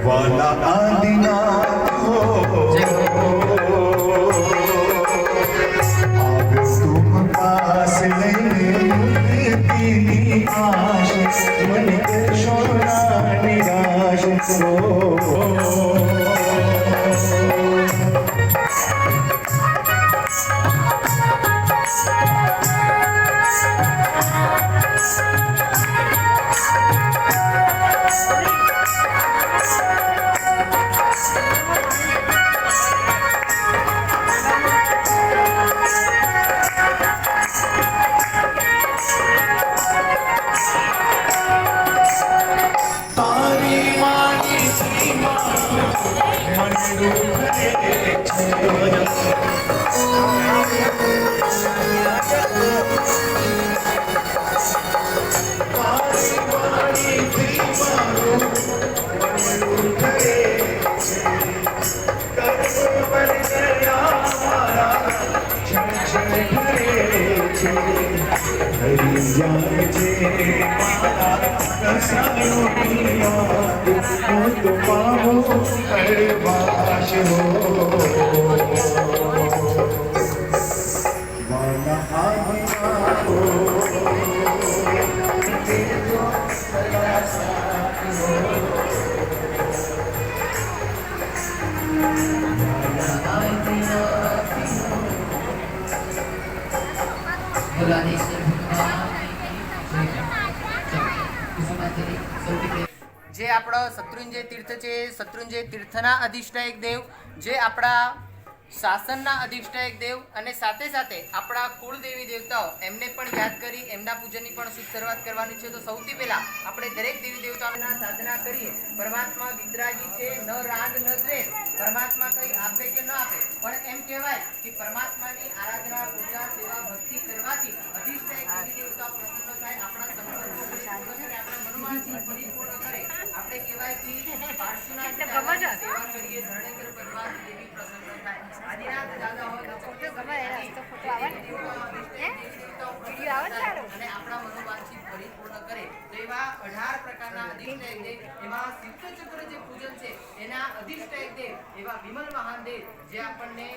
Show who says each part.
Speaker 1: वाला आदिनाथ हो अब तुम पास नहीं आश मन छोड़ा निराश सो
Speaker 2: જે આપણો શત્રુંજય તીર્થ છે, શત્રુંજય તીર્થના અધિષ્ઠાયક દેવ, જે આપણા શાસનના અધિષ્ઠાયક દેવ અને સાથે સાથે આપણા કુળદેવી દેવતાઓ એમને પણ યાદ કરી એમના પૂજનની પણ શુભ શરૂઆત કરવાની છે. તો સૌથી પહેલા આપણે દરેક દેવી દેવતાઓના સાધના કરીએ. પરમાત્મા વિતરાગી છે, ન રાગ ન દ્વેષ. પરમાત્મા કઈ આપે કે ન આપે, પણ એમ કહેવાય કે પરમાત્માની આરાધના, પૂજા, સેવા, ભક્તિ કરવાથી અધિષ્ઠાયક દેવી દેવતાઓ પ્રસન્ન થાય, આપણા મનોમાનસિક પરિપૂર્ણ કરે. આપણે કહેવાય કે પાર્શ્વના સેવા કરીએ, ધરણેશ્વર ભગવાન દેવી પ્રસન્ન થાય. આદિનાથ દાદા હોય તો અને આપણા મનોવાંછિત પરિપૂર્ણ કરે. તો એવા 18 પ્રકારના અધિષ્ઠાયક દેવ, એમાં સિદ્ધચક્ર જે પૂજન છે એના અધિષ્ઠાયક દેવ એવા વિમલ મહાન દેવ, જે આપણને